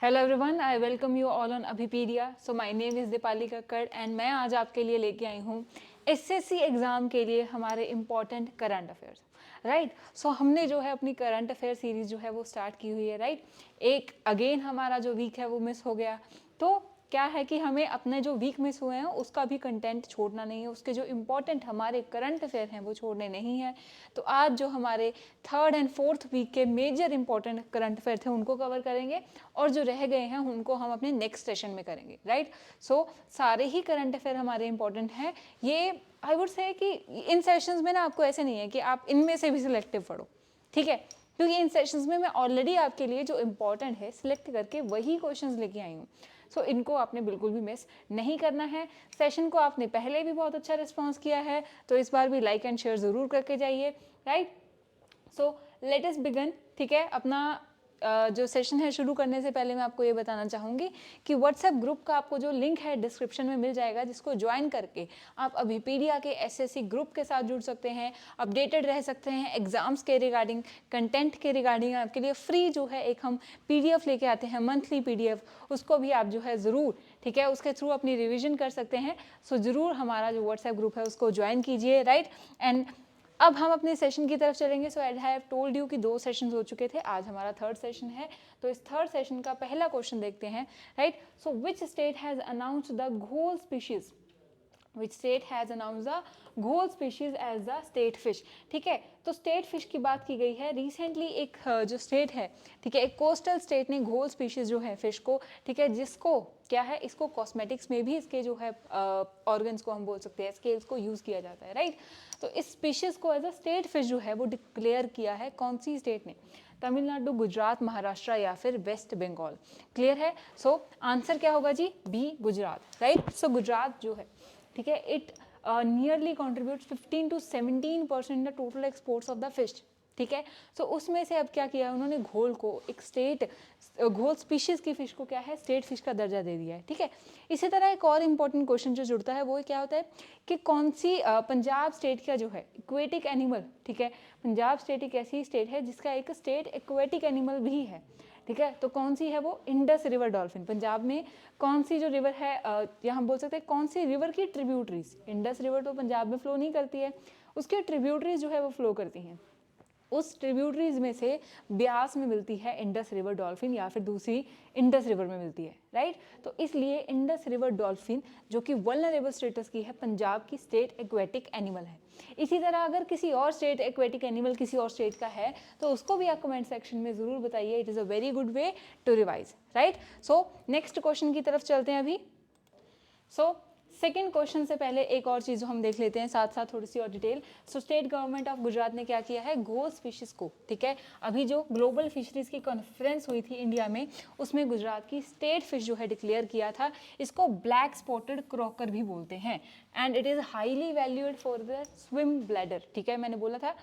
Hello everyone, I welcome you all on Abhipedia. So my name is Deepali Kakkar and मैं आज आपके लिए लेके आई हूँ एसएससी एग्ज़ाम के लिए हमारे इम्पॉर्टेंट करंट अफेयर्स। राइट, सो हमने जो है अपनी करंट अफेयर सीरीज़ जो है वो स्टार्ट की हुई है। राइट, एक अगेन हमारा जो वीक है वो मिस हो गया, तो क्या है कि हमें अपने जो वीक मिस हुए हैं उसका भी कंटेंट छोड़ना नहीं है, उसके जो इम्पोर्टेंट हमारे करंट अफेयर हैं वो छोड़ने नहीं है। तो आज जो हमारे थर्ड एंड फोर्थ वीक के मेजर इंपॉर्टेंट करंट अफेयर थे उनको कवर करेंगे और जो रह गए हैं उनको हम अपने नेक्स्ट सेशन में करेंगे। राइट, सो सारे ही करंट अफेयर हमारे इंपॉर्टेंट हैं। ये आई वुड से कि इन सेशंस में ना आपको ऐसे नहीं है कि आप इनमें से भी सिलेक्टिव पढ़ो, ठीक है, क्योंकि इन सेशंस में मैं ऑलरेडी आपके लिए जो इंपॉर्टेंट है सिलेक्ट करके वही क्वेश्चंस लेके आई हूँ। सो इनको आपने बिल्कुल भी मिस नहीं करना है। सेशन को आपने पहले भी बहुत अच्छा रिस्पॉन्स किया है, तो इस बार भी लाइक एंड शेयर ज़रूर करके जाइए। Right, so let us begin. ठीक है, अपना जो सेशन है शुरू करने से पहले मैं आपको ये बताना चाहूँगी कि व्हाट्सएप ग्रुप का आपको जो लिंक है डिस्क्रिप्शन में मिल जाएगा, जिसको ज्वाइन करके आप अभिपीडिया के एसएससी ग्रुप के साथ जुड़ सकते हैं, अपडेटेड रह सकते हैं एग्जाम्स के रिगार्डिंग, कंटेंट के रिगार्डिंग। आपके लिए फ्री जो है एक हम पीडीएफ लेके आते हैं, मंथली पीडीएफ, उसको भी आप जो है ज़रूर, ठीक है, उसके थ्रू अपनी रिविजन कर सकते हैं। सो ज़रूर हमारा जो व्हाट्सएप ग्रुप है उसको ज्वाइन कीजिए। राइट, एंड अब हम अपने सेशन की तरफ चलेंगे। सो आई हैव टोल्ड यू कि 2 सेशंस हो चुके थे, आज हमारा थर्ड सेशन है। तो इस थर्ड सेशन का पहला क्वेश्चन देखते हैं। Right, so which state has announced the ghol species, which state has announced the ghol species as the state fish. ठीक है, तो स्टेट फिश की बात की गई है। रिसेंटली एक जो स्टेट है, ठीक है, एक कोस्टल स्टेट ने घोल स्पीशीज जो है फिश को, ठीक है, जिसको क्या है, इसको कॉस्मेटिक्स में भी इसके जो है ऑर्गन्स को हम बोल सकते हैं, स्केल्स को यूज़ किया जाता है। राइट, तो इस स्पीशीज को एज अ स्टेट फिश जो है वो डिक्लेयर किया है कौन सी स्टेट ने? तमिलनाडु, गुजरात, महाराष्ट्र या फिर वेस्ट बंगाल। क्लियर है? सो आंसर क्या होगा जी? बी, गुजरात। राइट, सो गुजरात जो है, ठीक है, it nearly contribute 15 to 17% the total exports of the fish. ठीक है, सो उसमें से अब क्या किया उन्होंने, घोल को एक स्टेट, घोल स्पीशीज की फिश को क्या है, स्टेट फिश का दर्जा दे दिया है। ठीक है, इसी तरह एक और इंपॉर्टेंट क्वेश्चन जो जुड़ता है वो क्या होता है कि कौन सी पंजाब स्टेट का जो है इक्वेटिक एनिमल, ठीक है, पंजाब स्टेट एक ऐसी स्टेट है जिसका एक स्टेट एक्वेटिक एनिमल भी है। ठीक है, तो कौन सी है वो? Indus river dolphin. पंजाब में कौन सी जो रिवर है, या हम बोल सकते हैं कौन सी रिवर की ट्रिब्यूटरीज, इंडस रिवर तो पंजाब में फ्लो नहीं करती है, उसके ट्रिब्यूटरीज जो है वो फ्लो करती हैं। उस ट्रिब्यूटरीज में से ब्यास में मिलती है इंडस रिवर डॉल्फिन, या फिर दूसरी इंडस रिवर में मिलती है। राइट, तो इसलिए इंडस रिवर डॉल्फिन जो कि वल्नरेबल स्टेटस की है, पंजाब की स्टेट एक्वेटिक एनिमल है। इसी तरह अगर किसी और स्टेट एक्वेटिक एनिमल किसी और स्टेट का है तो उसको भी आप कमेंट सेक्शन में ज़रूर बताइए। It is a very good way to revise. Right, so next question की तरफ चलते हैं अभी। सो सेकेंड क्वेश्चन से पहले एक और चीज़ जो हम देख लेते हैं साथ साथ थोड़ी सी और detail. So state government of Gujarat ने क्या किया है, घोल स्पीशीज को, ठीक है, अभी जो ग्लोबल फिशरीज की कॉन्फ्रेंस हुई थी इंडिया में, उसमें गुजरात की स्टेट फिश जो है डिक्लेयर किया था। इसको ब्लैक स्पॉटेड क्रॉकर भी बोलते हैं and it is highly valued for the swim bladder. ठीक है, मैंने बोला था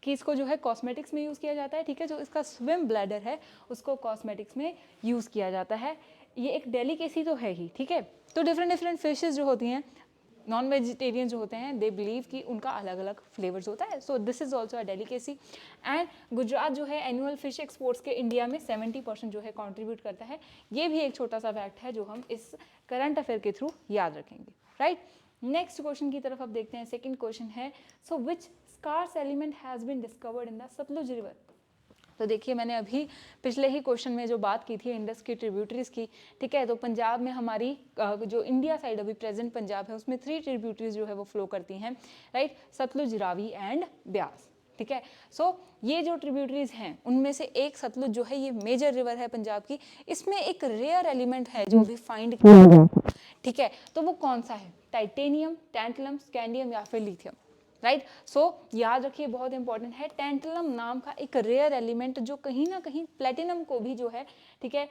कि इसको जो है कॉस्मेटिक्स में यूज़ किया जाता है। ठीक है, जो इसका स्विम ब्लैडर है उसको कॉस्मेटिक्स में यूज़ किया जाता है। ये एक डेलिकेसी तो है ही। ठीक है, तो डिफरेंट फिशेज जो होती हैं, नॉन वेजिटेरियन जो होते हैं, दे बिलीव कि उनका अलग अलग फ्लेवर्स होता है। So this is also a delicacy. And Gujarat जो है एनुअल फिश एक्सपोर्ट्स के इंडिया में 70% जो है कंट्रीब्यूट करता है। ये भी एक छोटा सा फैक्ट है जो हम इस करंट अफेयर के थ्रू याद रखेंगे। राइट, नेक्स्ट क्वेश्चन की तरफ अब देखते हैं। सेकेंड क्वेश्चन है, so which scarce element has been discovered in the Sutlej river. तो देखिए, मैंने अभी पिछले ही क्वेश्चन में जो बात की थी इंडस की ट्रिब्यूटरीज की, ठीक है, तो पंजाब में हमारी जो इंडिया साइड अभी प्रेजेंट पंजाब है उसमें 3 ट्रिब्यूटरीज जो है वो फ्लो करती हैं। Right, Sutlej, Ravi and Beas. ठीक है, सो ये जो ट्रिब्यूटरीज हैं उनमें से एक सतलुज जो है ये मेजर रिवर है पंजाब की, इसमें एक रेयर एलिमेंट है जो अभी फाइंड किया गया। ठीक है, तो वो कौन सा है? टाइटेनियम, टैंटलम, स्कैंडियम या फिर लिथियम। राइट, सो याद रखिए, बहुत इंपॉर्टेंट है, टैंटलम नाम का एक रेयर एलिमेंट जो कहीं ना कहीं प्लेटिनम को भी जो है, ठीक है,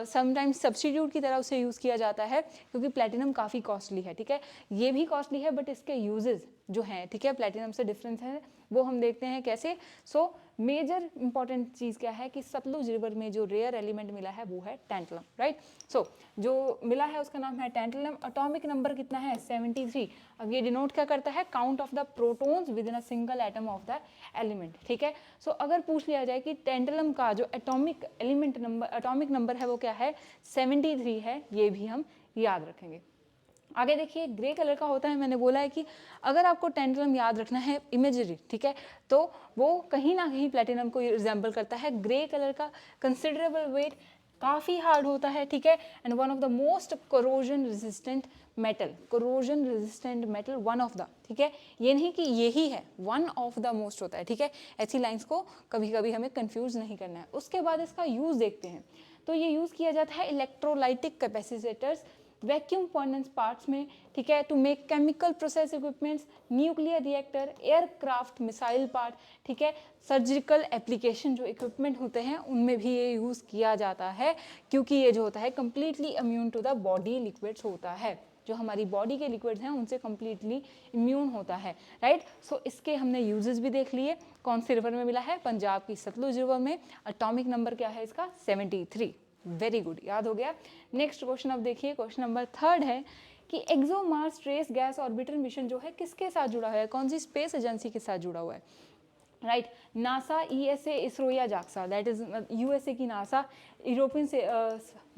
समटाइम्स सब्स्टिट्यूट की तरह उसे यूज़ किया जाता है क्योंकि प्लेटिनम काफ़ी कॉस्टली है। ठीक है, ये भी कॉस्टली है बट इसके यूजेस जो हैं, ठीक है, प्लेटिनम से डिफरेंस है, वो हम देखते हैं कैसे। सो मेजर इंपॉर्टेंट चीज़ क्या है कि सतलुज रिवर में जो रेयर एलिमेंट मिला है वो है टैंटलम, राइट। सो जो मिला है उसका नाम है टैंटलम। एटॉमिक नंबर कितना है 73। अब ये डिनोट क्या करता है, count of the protons with in a single atom of the element, ठीक है। सो अगर पूछ लिया जाए कि टैंटलम का जो एटॉमिक नंबर है वो क्या है 73 है, ये भी हम याद रखेंगे। आगे देखिए ग्रे कलर का होता है, मैंने बोला है कि अगर आपको टैंटलम याद रखना है इमेजरी, ठीक है, तो वो कहीं ना कहीं प्लेटिनम को रिजेंबल करता है। ग्रे कलर का कंसिडरेबल वेट, काफ़ी हार्ड होता है, ठीक है, and one of the most corrosion resistant metal, corrosion resistant metal one of the, ठीक है, ये नहीं कि यही है, वन ऑफ द मोस्ट होता है, ठीक है। ऐसी लाइंस को कभी कभी हमें कंफ्यूज नहीं करना है। उसके बाद इसका यूज़ देखते हैं, तो ये यूज़ किया जाता है electrolytic capacitators, vacuum furnace parts में, ठीक है, to make chemical process equipments, nuclear reactor, aircraft missile part, ठीक है, सर्जिकल एप्लीकेशन जो इक्विपमेंट होते हैं उनमें भी ये यूज़ किया जाता है, क्योंकि ये जो होता है completely immune to the body liquids होता है, जो हमारी बॉडी के लिक्विड्स हैं उनसे कम्प्लीटली इम्यून होता है, राइट। सो इसके हमने यूजेस भी देख लिए। कौन से रिवर में मिला है, पंजाब की सतलुज रिवर में। एटॉमिक नंबर क्या है इसका 73, वेरी गुड, याद हो गया। नेक्स्ट क्वेश्चन अब देखिए, क्वेश्चन नंबर 3 है कि ExoMars trace gas orbiter mission जो है किसके साथ जुड़ा हुआ है, कौन सी स्पेस एजेंसी के साथ जुड़ा हुआ है, राइट। नासा, ईएसए, इसरो या जाक्सा, दैट इज यूएसए की नासा, यूरोपियन से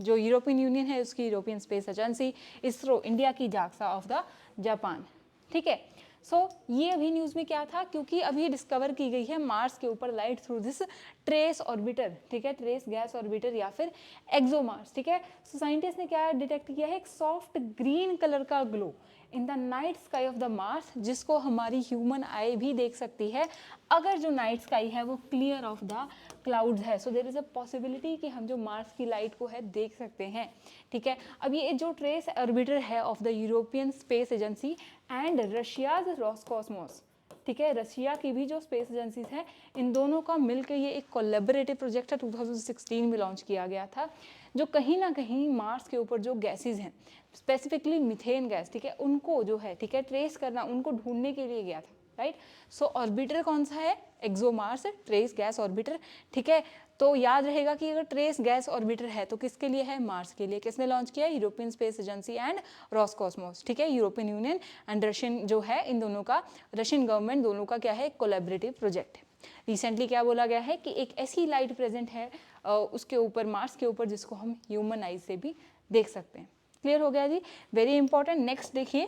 जो यूरोपियन यूनियन है उसकी European space agency, ISRO India की जाक्सा ऑफ द जापान, ठीक है। सो ये अभी न्यूज़ में क्या था, क्योंकि अभी डिस्कवर की गई है मार्स के ऊपर light through this trace orbiter, ठीक है, ट्रेस गैस ऑर्बिटर या फिर एक्सोमार्स, ठीक है। सो साइंटिस्ट ने क्या डिटेक्ट किया है, एक सॉफ्ट ग्रीन कलर का glow in the night sky of the Mars, जिसको हमारी ह्यूमन आई भी देख सकती है अगर जो नाइट स्काई है वो क्लियर ऑफ द क्लाउड्स है। So there is a possibility कि हम जो मार्स की लाइट को है देख सकते हैं, ठीक है। अब ये जो ट्रेस ऑर्बिटर है of the European space agency and Russia's Roscosmos, ठीक है, रशिया की भी जो स्पेस एजेंसीज हैं, इन दोनों का मिलकर ये एक कोलैबोरेटिव प्रोजेक्ट है 2016 में लॉन्च किया गया था, जो कहीं ना कहीं मार्स के ऊपर जो गैसेज हैं, स्पेसिफिकली मीथेन गैस, ठीक है, उनको जो है, ठीक है, ट्रेस करना, उनको ढूंढने के लिए गया था, राइट। सो ऑर्बिटर कौन सा है, एक्सोमार्स ट्रेस गैस ऑर्बिटर, ठीक है। तो याद रहेगा कि अगर ट्रेस गैस ऑर्बिटर है तो किसके लिए है, मार्स के लिए। किसने लॉन्च किया, European space agency and Roscosmos, ठीक है, यूरोपियन यूनियन एंड रशियन जो है, इन दोनों का, रशियन गवर्नमेंट दोनों का क्या है, कोलैबोरेटिव प्रोजेक्ट है। रिसेंटली क्या बोला गया है कि एक ऐसी लाइट प्रेजेंट है उसके ऊपर, मार्स के ऊपर, जिसको हम ह्यूमन आइज से भी देख सकते हैं। क्लियर हो गया जी, वेरी इंपॉर्टेंट। नेक्स्ट देखिए,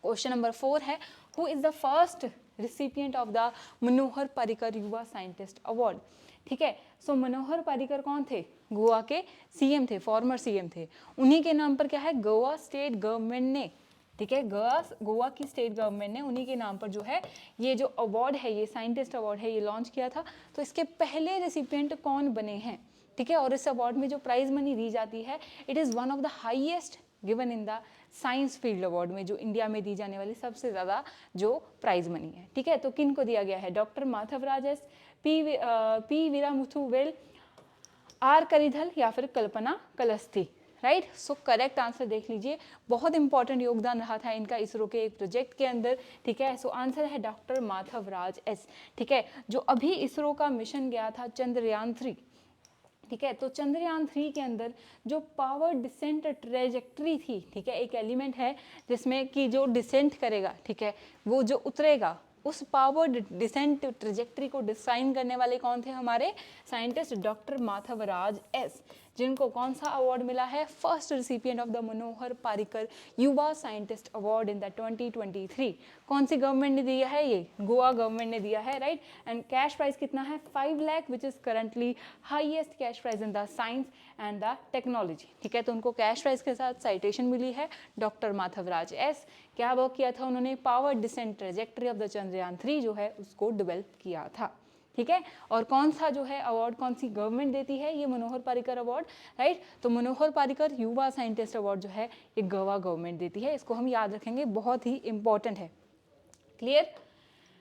क्वेश्चन नंबर 4 है, who is the first recipient of the Manohar Parrikar Yuva scientist award, ठीक है। सो मनोहर पर्रिकर कौन थे, गोवा के सीएम थे, फॉर्मर सीएम थे, उन्हीं के नाम पर क्या है, गोवा स्टेट गवर्नमेंट ने, ठीक है, गोवा की स्टेट गवर्नमेंट ने उन्हीं के नाम पर जो है ये जो अवार्ड है, ये साइंटिस्ट अवार्ड है, ये लॉन्च किया था। तो इसके पहले रेसिपिएंट कौन बने हैं, ठीक है, और इस अवार्ड में जो प्राइज मनी दी जाती है, it is one of the highest given in the science field award में, जो इंडिया में दी जाने वाली सबसे ज़्यादा जो प्राइज मनी है, ठीक है। तो किन को दिया गया है, doctor Madhavraj S, P Veeramuthuvel, R Karidhal या फिर Kalpana Kalasti, right. So correct answer देख लीजिए, बहुत इंपॉर्टेंट योगदान रहा था इनका इसरो के एक प्रोजेक्ट के अंदर, ठीक है। सो आंसर है डॉक्टर माधवराज एस, ठीक है, जो अभी इसरो का मिशन गया था चंद्रयान 3, ठीक है। तो चंद्रयान 3 के अंदर जो पावर डिसेंट ट्रेजेक्ट्री थी, ठीक है, एक एलिमेंट है जिसमें कि जो डिसेंट करेगा, ठीक है, वो जो उतरेगा, उस पावर डिसेंट ट्रेजेक्ट्री को डिसाइन करने वाले कौन थे, हमारे साइंटिस्ट डॉक्टर माधवराज एस, जिनको कौन सा अवार्ड मिला है, first recipient of the Manohar Parrikar Yuva scientist award in the 2023। कौन सी गवर्नमेंट ने दिया है, ये गोवा गवर्नमेंट ने दिया है, राइट। एंड कैश प्राइस कितना है, 5 lakh, which is currently highest cash price in the science and the technology, ठीक है। तो उनको कैश प्राइस के साथ साइटेशन मिली है। डॉक्टर माधवराज एस, क्या वर्क किया था उन्होंने, power descent trajectory of the Chandrayaan 3 जो है उसको डेवलप किया था, ठीक है। और कौन सा जो है अवार्ड, कौन सी गवर्नमेंट देती है, ये मनोहर पर्रिकर अवार्ड, राइट। तो मनोहर पर्रिकर युवा साइंटिस्ट अवार्ड जो है ये गोवा गवर्नमेंट देती है, इसको हम याद रखेंगे, बहुत ही इंपॉर्टेंट है। क्लियर।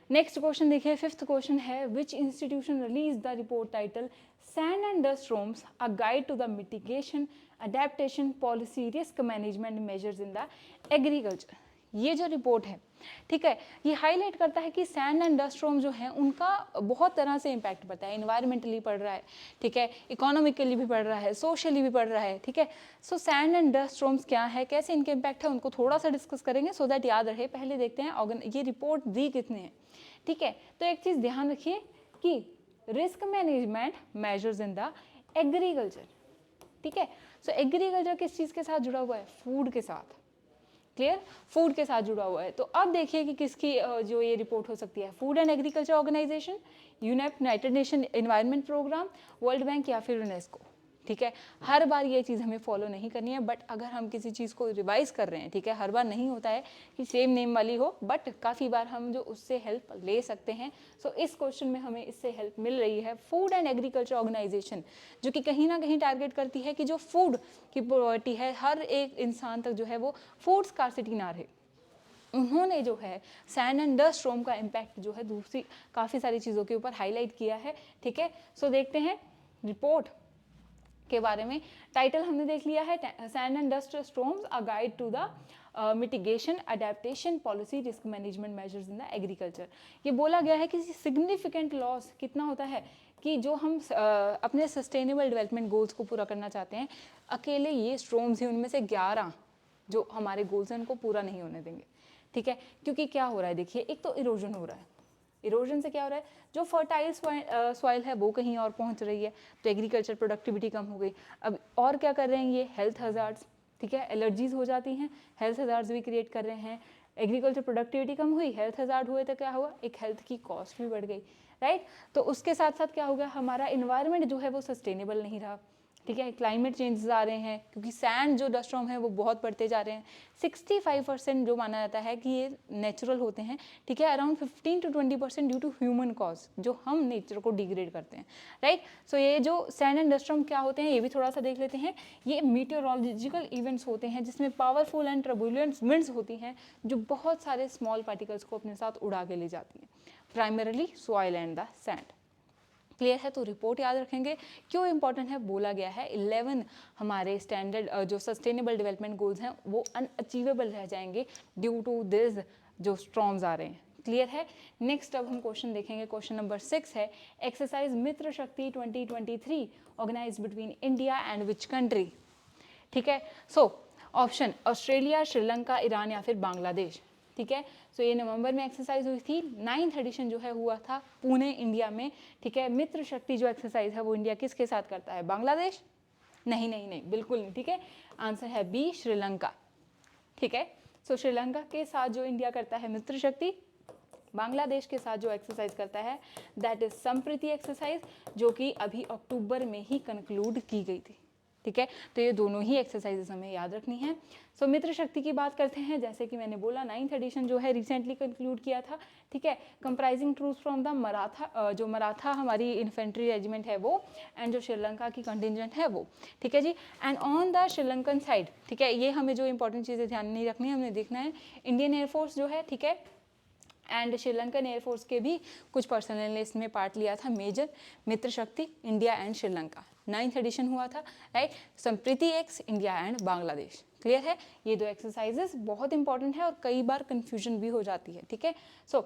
नेक्स्ट क्वेश्चन देखिए, 5th क्वेश्चन है, which institution release the report title sand and dust storms, a guide to the mitigation, adaptation, policy, risk management measures in the agriculture. ये जो रिपोर्ट है, ठीक है, ये हाईलाइट करता है कि सैंड एंड डस्ट स्टॉर्म जो है उनका बहुत तरह से इम्पैक्ट पड़ता है, इन्वायरमेंटली पड़ रहा है, ठीक है, इकोनॉमिकली भी पड़ रहा है, सोशली भी पड़ रहा है, ठीक है। सो सैंड एंड डस्ट स्टॉर्म्स क्या है, कैसे इनके इम्पैक्ट है, उनको थोड़ा सा डिस्कस करेंगे सो दैट याद रहे। पहले देखते हैं ये रिपोर्ट दी कितने हैं, ठीक है। तो एक चीज़ ध्यान रखिए कि risk management measures in the agriculture, ठीक है। सो एग्रीकल्चर किस चीज़ के साथ जुड़ा हुआ है, फूड के साथ, क्लियर, फूड के साथ जुड़ा हुआ है। तो अब देखिए कि किसकी जो ये रिपोर्ट हो सकती है, food and agriculture organisation, UNEP, United Nation Environment Programme, World Bank या फिर यूनेस्को, ठीक है। हर बार ये चीज़ हमें फॉलो नहीं करनी है, बट अगर हम किसी चीज़ को रिवाइज कर रहे हैं, ठीक है, हर बार नहीं होता है कि सेम नेम वाली हो, बट काफ़ी बार हम जो उससे हेल्प ले सकते हैं। सो इस क्वेश्चन में हमें इससे हेल्प मिल रही है, फूड एंड एग्रीकल्चर ऑर्गेनाइजेशन, जो कि कहीं ना कहीं टारगेट करती है कि जो फूड की प्रायोरिटी है, हर एक इंसान तक जो है वो फूड स्कार्सिटी ना रहे। उन्होंने जो है सैंड एंड डस्ट स्टॉर्म का इम्पैक्ट जो है दूसरी काफ़ी सारी चीज़ों के ऊपर हाईलाइट किया है, ठीक है। सो देखते हैं रिपोर्ट के बारे में। टाइटल हमने देख लिया है, sand and dust storms a guide to the mitigation adaptation policy risk management measures in the agriculture. ये बोला गया है कि सिग्निफिकेंट लॉस कितना होता है कि जो हम अपने सस्टेनेबल डेवलपमेंट गोल्स को पूरा करना चाहते हैं, अकेले ये स्टॉर्म्स ही उनमें से 11 जो हमारे गोल्स हैं उनको पूरा नहीं होने देंगे, ठीक है। क्योंकि क्या हो रहा है, देखिए, एक तो इरोजन हो रहा है, इरोजन से क्या हो रहा है, जो फर्टाइल सॉइल है वो कहीं और पहुंच रही है, तो एग्रीकल्चर प्रोडक्टिविटी कम हो गई। अब और क्या कर रहे हैं ये, हेल्थ हजार्ड्स, ठीक है, एलर्जीज हो जाती हैं, हेल्थ हजार्ड्स भी क्रिएट कर रहे हैं। एग्रीकल्चर प्रोडक्टिविटी कम हुई, हेल्थ हजार्ड हुए तो क्या हुआ, एक हेल्थ की कॉस्ट भी बढ़ गई, राइट। तो उसके साथ साथ क्या हो गया, हमारा इन्वायरमेंट जो है वो सस्टेनेबल नहीं रहा, ठीक है। क्लाइमेट चेंजेस आ रहे हैं क्योंकि सैंड जो डस्ट स्टॉर्म है वो बहुत बढ़ते जा रहे हैं। 65% जो माना जाता है कि ये नेचुरल होते हैं, ठीक है। Around 15 to 20% due to human cause, जो हम नेचर को डिग्रेड करते हैं, राइट। सो ये जो सैंड एंड डस्ट स्टॉर्म क्या होते हैं ये भी थोड़ा सा देख लेते हैं। ये मीटेरोलॉजिकल इवेंट्स होते हैं जिसमें पावरफुल एंड टर्बुलेंट विंड्स होती हैं जो बहुत सारे स्मॉल पार्टिकल्स को अपने साथ उड़ा के ले जाती हैं, primarily soil and the sand, clear है। तो रिपोर्ट याद रखेंगे, क्यों इंपॉर्टेंट है, बोला गया है 11 हमारे स्टैंडर्ड जो सस्टेनेबल डेवलपमेंट गोल्स हैं वो अनअचीवेबल रह जाएंगे ड्यू टू दिस जो स्टॉर्म्स आ रहे हैं, क्लियर है। नेक्स्ट अब हम क्वेश्चन देखेंगे, क्वेश्चन नंबर 6 है, exercise Mitra Shakti 2023 organise between India and which country, ठीक है। So option Australia, Sri Lanka, Iran या फिर बांग्लादेश, ठीक है। सो ये नवंबर में एक्सरसाइज हुई थी, 9th एडिशन जो है हुआ था पुणे इंडिया में, ठीक है। मित्र शक्ति जो एक्सरसाइज है वो इंडिया किसके साथ करता है, बांग्लादेश, नहीं नहीं नहीं, बिल्कुल नहीं, ठीक है। आंसर है बी, श्रीलंका, ठीक है। सो श्रीलंका के साथ जो इंडिया करता है मित्र शक्ति, बांग्लादेश के साथ जो एक्सरसाइज करता है दैट इज संप्रीति एक्सरसाइज, जो कि अभी अक्टूबर में ही कंक्लूड की गई थी, ठीक है। तो ये दोनों ही एक्सरसाइजेस हमें याद रखनी है। सो मित्र शक्ति की बात करते हैं, जैसे कि मैंने बोला 9th एडिशन जो है रिसेंटली कंक्लूड किया था, ठीक है। Comprising troops from the Maratha, जो मराठा हमारी इन्फेंट्री रेजिमेंट है वो, एंड जो श्रीलंका की कंटिजेंट है वो, ठीक है जी। And on the Sri Lankan side, ठीक है, ये हमें जो इंपॉर्टेंट चीज़ें ध्यान नहीं रखनी है, हमें देखना है इंडियन एयरफोर्स जो है, ठीक है, एंड श्रीलंकन एयरफोर्स के भी कुछ पर्सनल ने इसमें पार्ट लिया था, मेजर मित्र शक्ति India and Sri Lanka, 9th addition हुआ था, right. Sampriti x India and Bangladesh, clear है। ये दो एक्सरसाइजेस बहुत इंपॉर्टेंट है और कई बार कंफ्यूजन भी हो जाती है, ठीक है। सो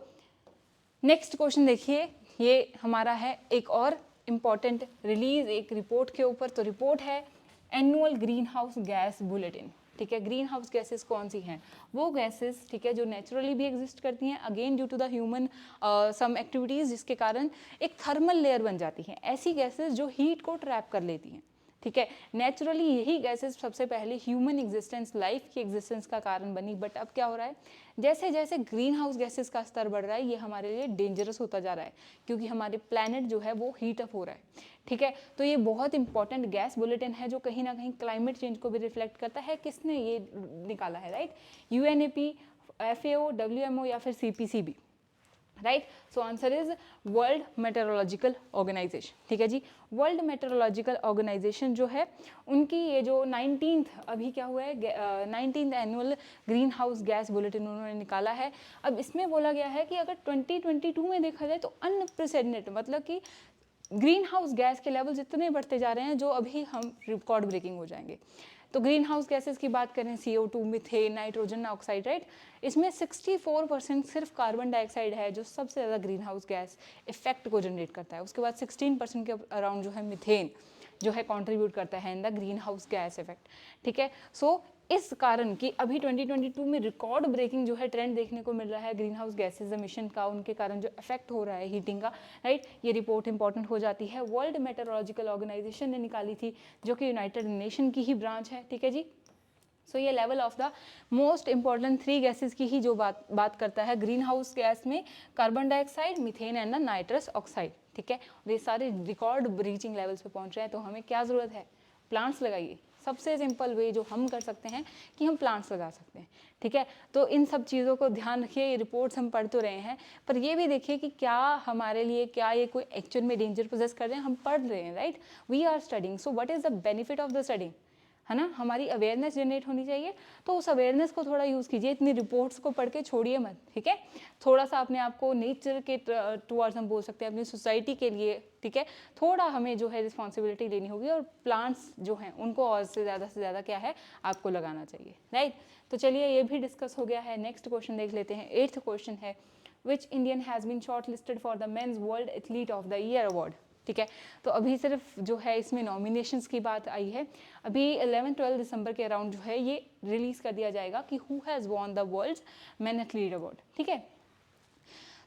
नेक्स्ट क्वेश्चन देखिए, ये हमारा है एक और इम्पॉर्टेंट रिलीज एक रिपोर्ट के ऊपर। तो रिपोर्ट है annual green house gas bulletin, ठीक है। ग्रीन हाउस गैसेस कौन सी हैं, वो गैसेस, ठीक है, जो नेचुरली भी एग्जिस्ट करती हैं, again due to the human some activities, जिसके कारण एक थर्मल लेयर बन जाती हैं। ऐसी गैसेस जो हीट को ट्रैप कर लेती हैं, ठीक है। नेचुरली यही गैसेस सबसे पहले ह्यूमन एग्जिस्टेंस, लाइफ की एग्जिस्टेंस का कारण बनी, बट अब क्या हो रहा है, जैसे जैसे ग्रीन हाउस गैसेस का स्तर बढ़ रहा है ये हमारे लिए डेंजरस होता जा रहा है, क्योंकि हमारे प्लैनेट जो है वो हीट अप हो रहा है, ठीक है। तो ये बहुत इंपॉर्टेंट गैस बुलेटिन है जो कहीं ना कहीं क्लाइमेट चेंज को भी रिफ्लेक्ट करता है। किसने ये निकाला है, राइट, UNEP, FAO, WMO या फिर CPCB, right. So answer is World Meteorological Organisation, ठीक है जी। वर्ल्ड मेट्रोलॉजिकल ऑर्गेनाइजेशन जो है उनकी ये जो 19th अभी क्या हुआ है, 19th annual green house gas bulletin उन्होंने निकाला है। अब इसमें बोला गया है कि अगर 2022 में देखा जाए तो अनप्रेसिडेंटेड, मतलब कि ग्रीन हाउस गैस के लेवल्स इतने बढ़ते जा रहे हैं जो अभी हम रिकॉर्ड ब्रेकिंग हो जाएंगे। तो ग्रीन हाउस गैसेस की बात करें, CO2, methane, nitrogen oxide, right, इसमें 64% सिर्फ कार्बन डाइऑक्साइड है जो सबसे ज़्यादा ग्रीन हाउस गैस इफेक्ट को जनरेट करता है। उसके बाद 16% के अराउंड जो है मीथेन जो है कंट्रीब्यूट करता है in the green house gas effect, ठीक है। सो इस कारण कि अभी 2022 में रिकॉर्ड ब्रेकिंग जो है ट्रेंड देखने को मिल रहा है ग्रीन हाउस गैसेज एमिशन का, उनके कारण जो इफेक्ट हो रहा है हीटिंग का, राइट, ये रिपोर्ट इंपॉर्टेंट हो जाती है। वर्ल्ड मेट्रोलॉजिकल ऑर्गेनाइजेशन ने निकाली थी, जो कि यूनाइटेड नेशन की ही ब्रांच है, ठीक है जी। सो ये level of the most important 3 gases की ही जो बात करता है ग्रीन हाउस गैस में, carbon dioxide, methane and the nitrous oxide, ठीक है। ये सारे रिकॉर्ड ब्रीचिंग लेवल्स पे पहुंच रहे हैं, तो हमें क्या ज़रूरत है, प्लांट्स लगाइए। सबसे सिंपल वे जो हम कर सकते हैं कि हम प्लांट्स लगा सकते हैं, ठीक है। तो इन सब चीज़ों को ध्यान रखिए, ये रिपोर्ट्स हम पढ़ तो रहे हैं, पर ये भी देखिए कि क्या हमारे लिए, क्या ये कोई एक्चुअल में डेंजर पोजेस कर रहे हैं, हम पढ़ रहे हैं, right, we are studying, so what is the benefit of the studying, है ना, हमारी अवेयरनेस जनरेट होनी चाहिए। तो उस अवेयरनेस को थोड़ा यूज़ कीजिए, इतनी रिपोर्ट्स को पढ़ के छोड़िए मत, ठीक है। थोड़ा सा अपने आप को नेचर के टुवर्ड्स हम बोल सकते हैं, अपनी सोसाइटी के लिए, ठीक है, थोड़ा हमें जो है रिस्पॉन्सिबिलिटी लेनी होगी, और प्लांट्स जो हैं उनको और से ज़्यादा क्या है आपको लगाना चाहिए, राइट। तो चलिए ये भी डिस्कस हो गया है। नेक्स्ट क्वेश्चन देख लेते हैं। 8th क्वेश्चन है, which Indian has been shortlisted for the men's world athlete of the year award, ठीक है। तो अभी सिर्फ जो है इसमें नॉमिनेशंस की बात आई है, अभी 11-12 दिसंबर के अराउंड जो है ये रिलीज कर दिया जाएगा कि who has won the world's men athlete award, ठीक है।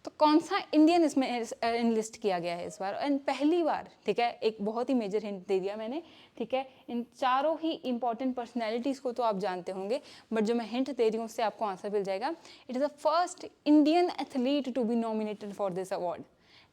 तो कौन सा इंडियन इसमें इनलिस्ट किया गया है इस बार, एंड पहली बार, ठीक है, एक बहुत ही मेजर हिंट दे दिया मैंने, ठीक है। इन चारों ही इंपॉर्टेंट पर्सनैलिटीज़ को तो आप जानते होंगे, बट जो मैं हिंट दे रही हूँ उससे आपको आंसर मिल जाएगा। It is the first Indian athlete to be nominated for this award,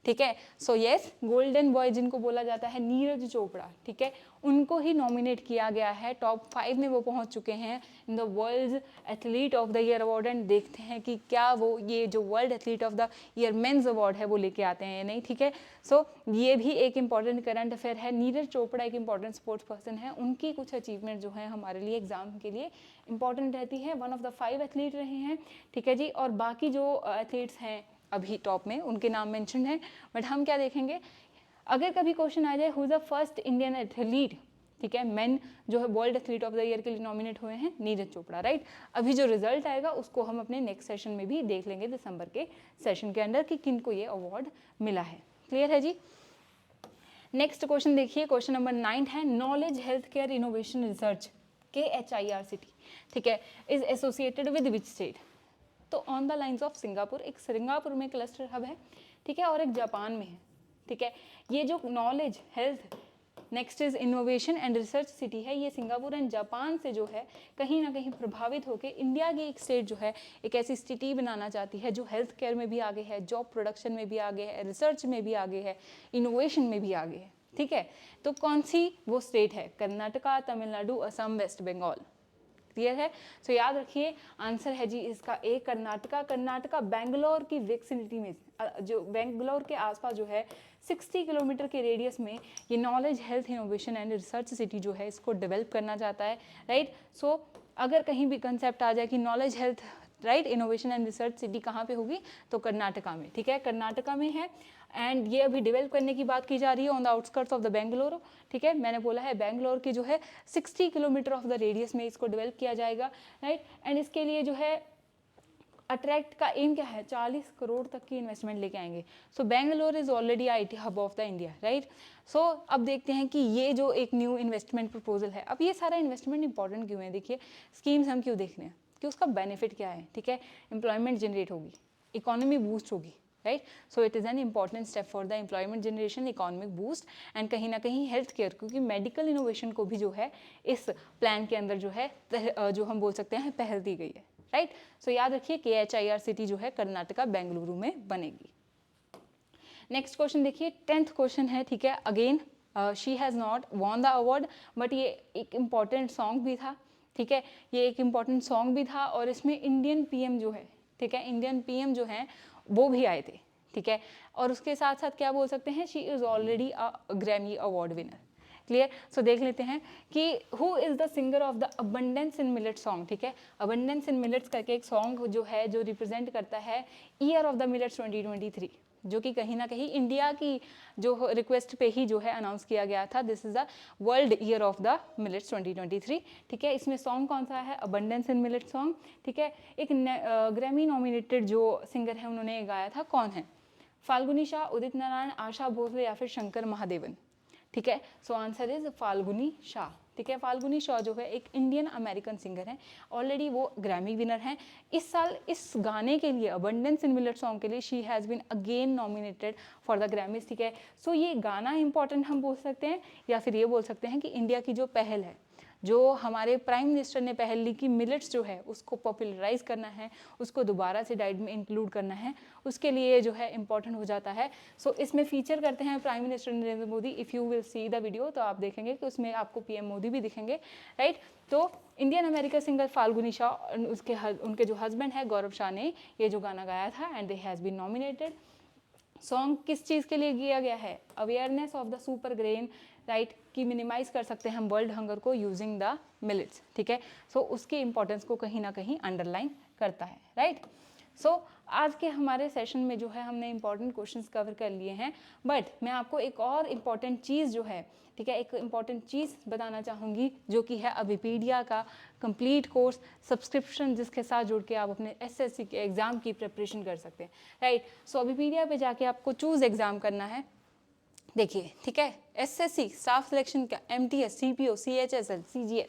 ठीक है। सो यस, गोल्डन बॉय जिनको बोला जाता है, नीरज चोपड़ा, ठीक है, उनको ही नॉमिनेट किया गया है। टॉप 5 में वो पहुंच चुके हैं in the world athlete of the year award, and देखते हैं कि क्या वो ये जो world athlete of the year men's award है वो लेके आते हैं या नहीं, ठीक है। सो ये भी एक इंपॉर्टेंट करंट अफेयर है। नीरज चोपड़ा एक इंपॉर्टेंट स्पोर्ट्स पर्सन है, उनकी कुछ अचीवमेंट जो है हमारे लिए एग्जाम के लिए इंपॉर्टेंट रहती है। वन ऑफ द 5 एथलीट रहे हैं, ठीक है जी। और बाकी जो एथलीट्स हैं अभी टॉप में, उनके नाम मेंशन है, बट हम क्या देखेंगे, अगर कभी क्वेश्चन आ जाए who is the first Indian athlete, ठीक है, मेन जो है world athlete of the year के लिए नॉमिनेट हुए हैं नीरज चोपड़ा, राइट। अभी जो रिजल्ट आएगा उसको हम अपने नेक्स्ट सेशन में भी देख लेंगे, दिसंबर के सेशन के अंदर, कि किनको ये अवार्ड मिला है। क्लियर है जी। नेक्स्ट क्वेश्चन देखिए, क्वेश्चन नंबर 9 है, knowledge health care innovation research KHIRCT, ठीक है, is associated with which state. तो on the lines of Singapore, एक सिंगापुर में क्लस्टर हब है, ठीक है, और एक जापान में है, ठीक है। ये जो knowledge health next is innovation and research city है, ये सिंगापुर एंड जापान से जो है कहीं ना कहीं प्रभावित होकर इंडिया की एक स्टेट जो है एक ऐसी सिटी बनाना चाहती है जो हेल्थ केयर में भी आगे है, जॉब प्रोडक्शन में भी आगे है, रिसर्च में भी आगे है, इनोवेशन में भी आगे है, ठीक है। तो कौन सी वो स्टेट है, कर्नाटका, तमिलनाडु, असम, वेस्ट बंगाल। क्लियर है। सो याद रखिए आंसर है जी इसका ए, कर्नाटका। कर्नाटका बेंगलोर की विक्सिनिटी में, जो बेंगलोर के आसपास जो है 60 किलोमीटर के रेडियस में ये knowledge health innovation and research city जो है इसको डेवलप करना चाहता है, राइट। सो अगर कहीं भी कंसेप्ट आ जाए कि knowledge health, right, innovation and research city कहाँ पे होगी, तो कर्नाटका में, ठीक है, कर्नाटका में है। एंड ये अभी डेवलप करने की बात की जा रही है on the outskirts of the Bangalore, ठीक है। मैंने बोला है बेंगलोर की जो है 60 किलोमीटर ऑफ द रेडियस में इसको डेवलप किया जाएगा, राइट। एंड इसके लिए जो है अट्रैक्ट का एम क्या है, 40 करोड़ तक की इन्वेस्टमेंट लेके आएंगे। So Bangalore is already IT hub of the India, right. So अब देखते हैं कि ये जो एक न्यू इन्वेस्टमेंट प्रपोजल है, अब ये सारा इन्वेस्टमेंट इंपॉर्टेंट क्यों है, देखिए स्कीम्स हम क्यों देख रहे हैं कि उसका बेनिफिट क्या है, ठीक है। एम्प्लॉयमेंट जनरेट होगी, इकोनॉमी बूस्ट होगी, right. So it is an important step for the employment generation, economic boost and कहीं ना कहीं हेल्थ केयर, क्योंकि मेडिकल इनोवेशन को भी जो है इस प्लान के अंदर जो है जो हम बोल सकते हैं पहल दी गई है, राइट। सो याद रखिए KHIRCT जो है कर्नाटका बेंगलुरु में बनेगी। नेक्स्ट क्वेश्चन देखिए, 10th क्वेश्चन है, ठीक है। Again she has not won the award, but ये एक इम्पॉर्टेंट सॉन्ग भी था, ठीक है, ये एक इम्पॉर्टेंट सॉन्ग भी था, और इसमें इंडियन PM जो है, ठीक है, इंडियन PM जो हैं वो भी आए थे, ठीक है। और उसके साथ साथ क्या बोल सकते हैं, she is already a Grammy award winner. Clear. So देख लेते हैं कि who is the singer of the abundance in millet song, ठीक है। अबंडेंस इन मिलेट्स करके एक सॉन्ग जो है जो रिप्रेजेंट करता है ईयर ऑफ द मिलेट्स 2023, जो कि कहीं ना कहीं इंडिया की जो रिक्वेस्ट पे ही जो है अनाउंस किया गया था। This is the world year of the millets 2023, ठीक है। इसमें सॉन्ग कौन सा है? अबंडेंस इन मिलेट सॉन्ग, ठीक है। एक ग्रैमी नॉमिनेटेड जो सिंगर है उन्होंने गाया था, कौन है? फाल्गुनी शाह, उदित नारायण, आशा भोसले या फिर शंकर महादेवन, ठीक है। सो आंसर इज फाल्गुनी शाह, ठीक है। फाल्गुनी शाह जो है एक इंडियन अमेरिकन सिंगर है, ऑलरेडी वो ग्रैमी विनर हैं। इस साल इस गाने के लिए, अबंडेंस इन मिलेट सॉन्ग के लिए, she has been again nominated for the Grammys, ठीक है। सो ये गाना इंपॉर्टेंट हम बोल सकते हैं, या फिर ये बोल सकते हैं कि इंडिया की जो पहल है, जो हमारे प्राइम मिनिस्टर ने पहल ली कि मिलेट्स जो है उसको पॉपुलराइज करना है, उसको दोबारा से डाइट में इंक्लूड करना है, उसके लिए जो है इंपॉर्टेंट हो जाता है। सो इसमें फीचर करते हैं prime minister Narendra Modi. If you will see the video तो आप देखेंगे कि उसमें आपको पीएम मोदी भी दिखेंगे, राइट। तो Indian American singer Falguni Shah, उनके जो हस्बैंड है गौरव शाह ने ये जो गाना गाया था, and they has been nominated. Song किस चीज़ के लिए किया गया है? Awareness of the super grain, right, कि मिनिमाइज कर सकते हैं हम वर्ल्ड हंगर को यूजिंग द मिलेट्स, ठीक है। सो उसकी इंपॉर्टेंस को कहीं ना कहीं अंडरलाइन करता है, राइट। सो आज के हमारे सेशन में जो है हमने इंपॉर्टेंट क्वेश्चंस कवर कर लिए हैं, बट मैं आपको एक और इम्पॉर्टेंट चीज़ जो है, ठीक है, एक इम्पॉर्टेंट चीज़ बताना चाहूँगी, जो कि है अभिपीडिया का कंप्लीट कोर्स सब्सक्रिप्शन, जिसके साथ जुड़ के आप अपने एसएससी के एग्ज़ाम की प्रिपरेशन कर सकते हैं, राइट। सो अभिपीडिया पे जाके आपको चूज़ एग्ज़ाम करना है, देखिए, ठीक है। एसएससी, स्टाफ सिलेक्शन का, MTS, CPO, CHSL, CGL,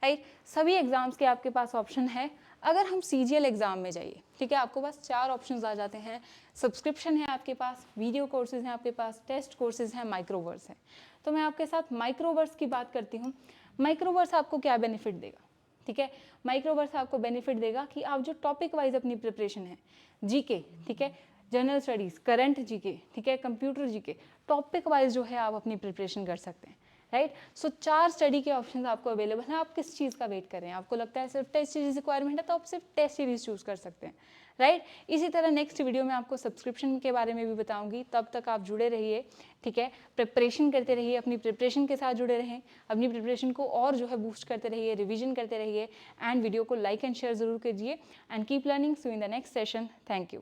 right, सभी एग्जाम्स के आपके पास ऑप्शन है। अगर हम सीजीएल एग्जाम में जाइए, ठीक है, आपको पास 4 ऑप्शंस आ जाते हैं। सब्सक्रिप्शन है आपके पास, वीडियो कोर्सेज हैं आपके पास, टेस्ट कोर्सेज हैं, माइक्रोवर्स हैं। तो मैं आपके साथ माइक्रोवर्स की बात करती हूँ। माइक्रोवर्स आपको क्या बेनिफिट देगा, ठीक है। माइक्रोवर्स आपको बेनिफिट देगा कि आप जो टॉपिक वाइज अपनी प्रिपरेशन है, जीके, ठीक है, जनरल स्टडीज़, करंट जीके, ठीक है, कंप्यूटर जीके, टॉपिक वाइज जो है आप अपनी प्रिपरेशन कर सकते हैं, राइट। सो 4 स्टडी के ऑप्शन आपको अवेलेबल हैं। आप किस चीज़ का वेट कर रहे हैं? आपको लगता है सिर्फ टेस्ट सीरीज रिक्वायरमेंट है तो आप सिर्फ टेस्ट सीरीज चूज़ कर सकते हैं, राइट। इसी तरह नेक्स्ट वीडियो में आपको सब्सक्रिप्शन के बारे में भी बताऊंगी। तब तक आप जुड़े रहिए, ठीक है, प्रिपरेशन करते रहिए, अपनी प्रिपरेशन के साथ जुड़े रहें, अपनी प्रिपरेशन को और जो है बूस्ट करते रहिए, रिविजन करते रहिए, एंड वीडियो को लाइक एंड शेयर ज़रूर कीजिए, and keep learning. So in the next session, thank you.